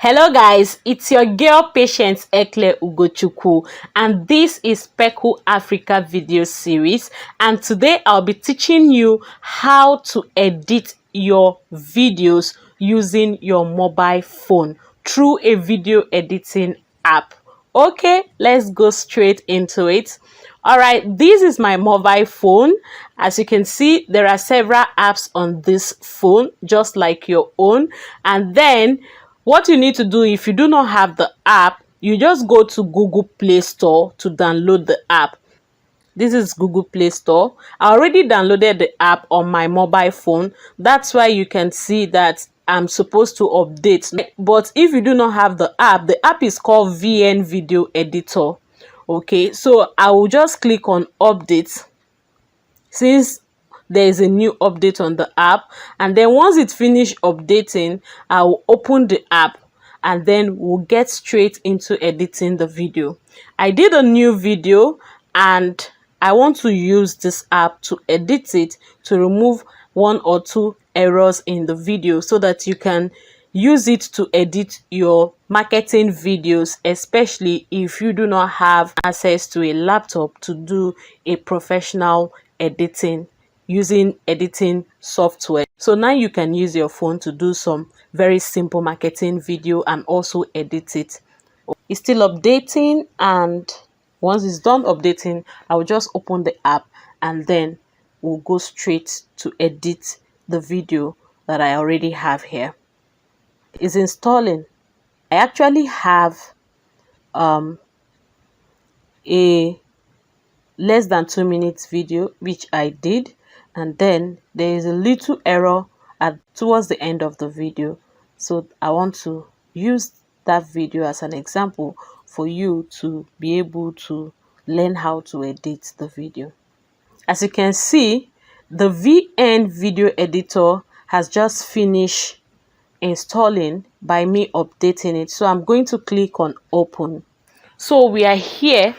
Hello guys, it's your girl Patience Ekle Ugochukwu and this is Peku Africa video series, and today I'll be teaching you how to edit your videos using your mobile phone through a video editing app. Okay, let's go straight into it. All right, this is my mobile phone. As you can see, there are several apps on this phone just like your own, and then what you need to do, if you do not have the app, you just go to Google Play Store to download the app. This is Google Play Store. I already downloaded the app on my mobile phone. That's why you can see that I'm supposed to update. But if you do not have the app is called VN Video Editor. Okay, so I will just click on update since there is a new update on the app, and then once it finished updating, I will open the app and then we'll get straight into editing the video. I did a new video and I want to use this app to edit it to remove one or two errors in the video so that you can use it to edit your marketing videos, especially if you do not have access to a laptop to do a professional editing using editing software. So now you can use your phone to do some very simple marketing video and also edit it. It's still updating, and once it's done updating, I will just open the app and then we'll go straight to edit the video that I already have here. It's installing. I actually have a less than 2 minutes video which I did, and then there is a little error towards the end of the video, so I want to use that video as an example for you to be able to learn how to edit the video. As you can see, the VN video editor has just finished installing by me updating it, so I'm going to click on open. So we are here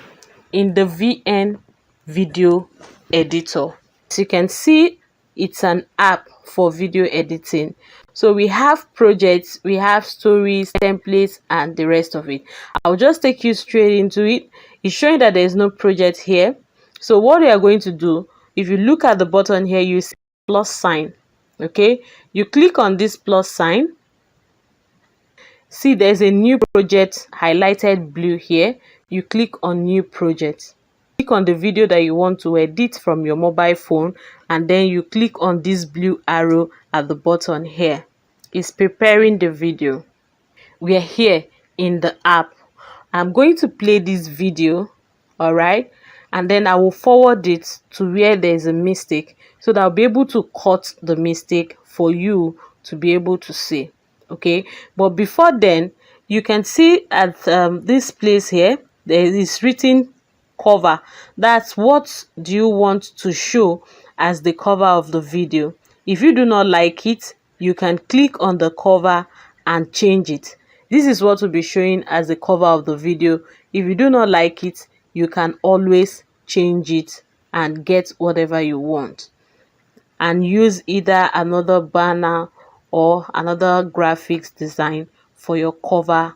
in the VN video editor. As you can see, it's an app for video editing. So we have projects, we have stories, templates, and the rest of it. I'll just take you straight into it. It's showing that there's no project here. So what we are going to do, if you look at the button here, you see plus sign. Okay, you click on this plus sign. See, there's a new project highlighted blue here. You click on new project. Click on the video that you want to edit from your mobile phone, and then you click on this blue arrow at the bottom here. It's preparing the video. We are here in the app. I'm going to play this video, all right, and then I will forward it to where there's a mistake so that I'll be able to cut the mistake for you to be able to see. Okay, but before then, you can see at this place here, there is written cover. That's what do you want to show as the cover of the video. If you do not like it, you can click on the cover and change it. This is what will be showing as the cover of the video. If you do not like it, you can always change it and get whatever you want and use either another banner or another graphics design for your cover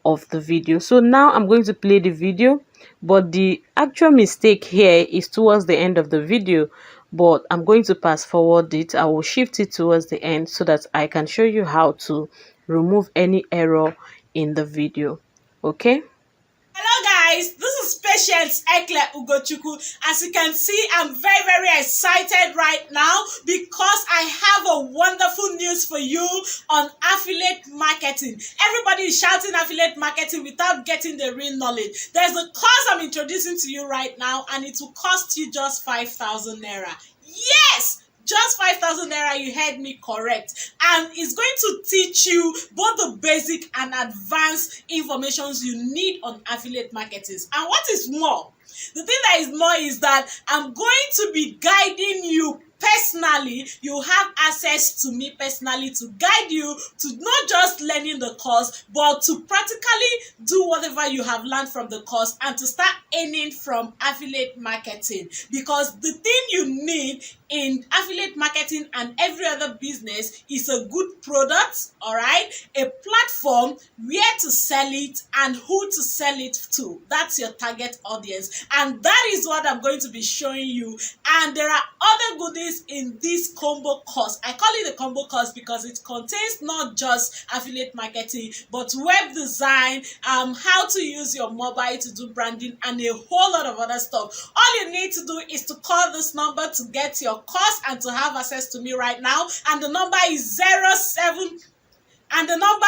of the video. So now I'm going to play the video, but the actual mistake here is towards the end of the video, but I'm going to pass forward it. I will shift it towards the end so that I can show you how to remove any error in the video. Okay. Hello guys, this is Patience Ekle Ugochukwu. As you can see, I'm very excited right now because I have a wonderful news for you on affiliate marketing. Everybody is shouting affiliate marketing without getting the real knowledge. There's a course I'm introducing to you right now, and it will cost you just 5,000 naira. Yes! Just 5,000 naira, you heard me correct. And it's going to teach you both the basic and advanced informations you need on affiliate marketing. And what is more, the thing that is more is that I'm going to be guiding you personally, you have access to me personally to guide you to not just learning the course, but to practically do whatever you have learned from the course and to start earning from affiliate marketing. Because the thing you need in affiliate marketing and every other business is a good product, all right, a platform where to sell it and who to sell it to. That's your target audience, and that is what I'm going to be showing you. And there are other goodies in this combo course. I call it a combo course because it contains not just affiliate marketing but web design, how to use your mobile to do branding, and a whole lot of other stuff. All you need to do is to call this number to get your course and to have access to me right now, and the number is 07 and the number.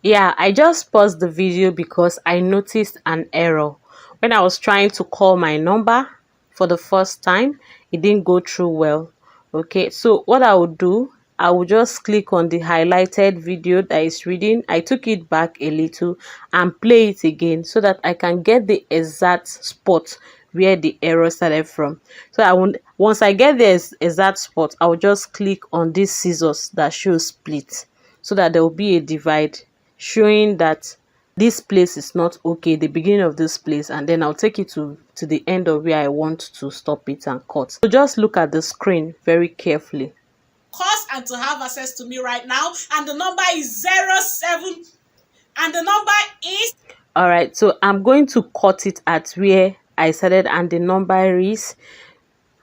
Yeah, I just paused the video because I noticed an error. When I was trying to call my number for the first time, it didn't go through well. Okay, so what I would do, I would just click on the highlighted video that is reading. I took it back a little and play it again so that I can get the exact spot where the error started from. So I won't, once I get the exact spot, I will just click on this scissors that shows split so that there will be a divide showing that this place is not okay, the beginning of this place, and then I'll take it to the end of where I want to stop it and cut. So just look at the screen very carefully. Course and to have access to me right now, and the number is 07 and the number is. All right, so I'm going to cut it at where I started and the number is,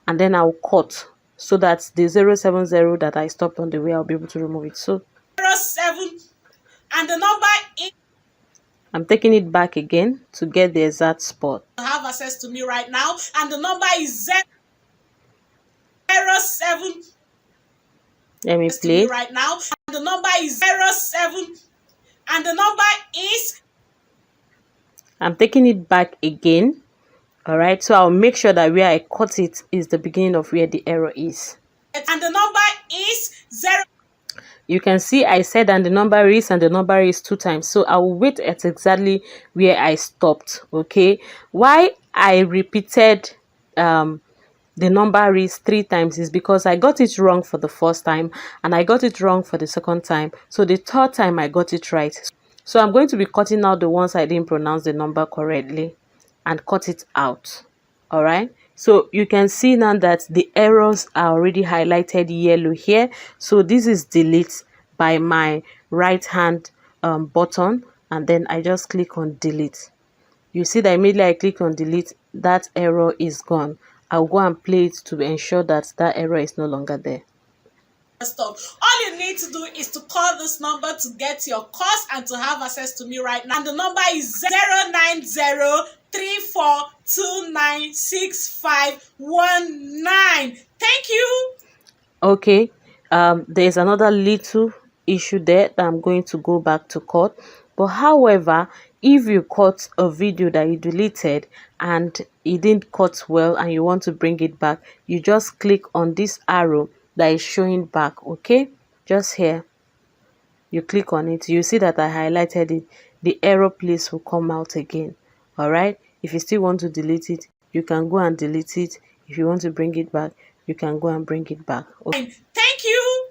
and then I'll cut so that the 070 that I stopped on the way, I'll be able to remove it. So 07 and the number is. I'm taking it back again to get the exact spot. Have access to me right now, and the number is 07. Let me play right now, and the number is 07 and the number is. I'm taking it back again. All right, so I'll make sure that where I cut it is the beginning of where the error is, and the number is 0. You can see I said and the number is, and the number is 2 times, so I will wait at exactly where I stopped. Okay, why I repeated the number is 3 times is because I got it wrong for the first time and I got it wrong for the second time, so the third time I got it right. So I'm going to be cutting out the ones I didn't pronounce the number correctly and cut it out. All right, so you can see now that the errors are already highlighted yellow here. So this is delete by my right hand button, and then I just click on delete. You see that immediately I click on delete, that error is gone. I'll go and play it to ensure that that error is no longer there. Stop. All you need to do is to call this number to get your course and to have access to me right now. And the number is 09034296519. Thank you. Okay, there's another little issue there that I'm going to go back to cut. But however, if you cut a video that you deleted and it didn't cut well and you want to bring it back, you just click on this arrow that is showing back. Okay, just here you click on it, you see that I highlighted it, the error place will come out again. All right, if you still want to delete it, you can go and delete it. If you want to bring it back, you can go and bring it back. Okay. Thank you.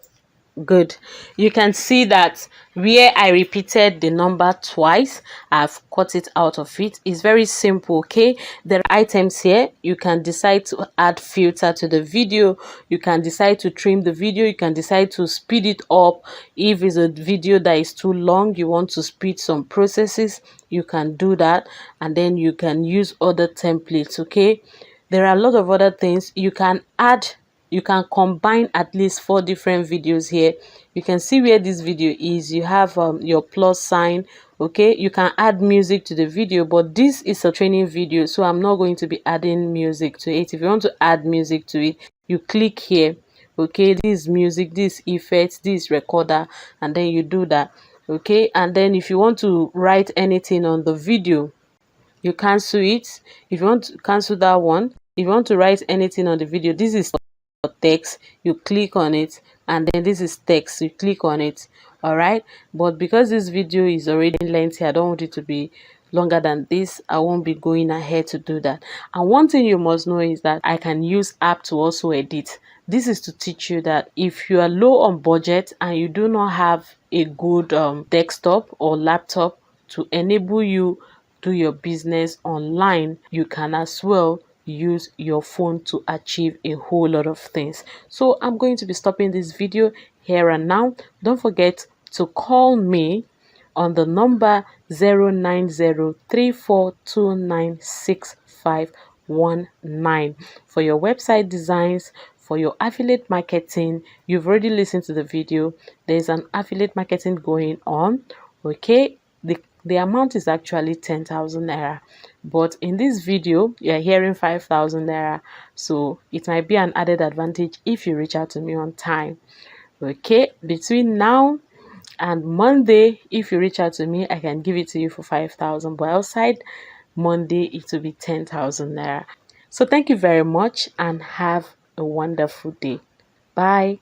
Good. You can see that where I repeated the number twice, I've cut it out of it. It's very simple. Okay, there are items here. You can decide to add filter to the video, you can decide to trim the video, you can decide to speed it up. If it's a video that is too long, you want to speed some processes, you can do that, and then you can use other templates. Okay, there are a lot of other things you can add. You can combine at least 4 different videos here. You can see where this video is. You have your plus sign. Okay, you can add music to the video, but this is a training video, so I'm not going to be adding music to it. If you want to add music to it, you click here. Okay, this music, this effects, this recorder, and then you do that. Okay, and then if you want to write anything on the video, you cancel it. If you want to cancel that one, if you want to write anything on the video, this is text, you click on it, and then this is text, you click on it. All right, but because this video is already lengthy, I don't want it to be longer than this, I won't be going ahead to do that. And one thing you must know is that I can use app to also edit. This is to teach you that if you are low on budget and you do not have a good desktop or laptop to enable you do your business online, you can as well use your phone to achieve a whole lot of things. So I'm going to be stopping this video here and now. Don't forget to call me on the number 09034296519 for your website designs, for your affiliate marketing. You've already listened to the video. There's an affiliate marketing going on. Okay, the amount is actually 10,000 naira, but in this video you're hearing 5,000 naira, so it might be an added advantage if you reach out to me on time. Okay, between now and Monday, if you reach out to me, I can give it to you for 5,000, but outside Monday it will be 10,000 naira. So thank you very much and have a wonderful day. Bye.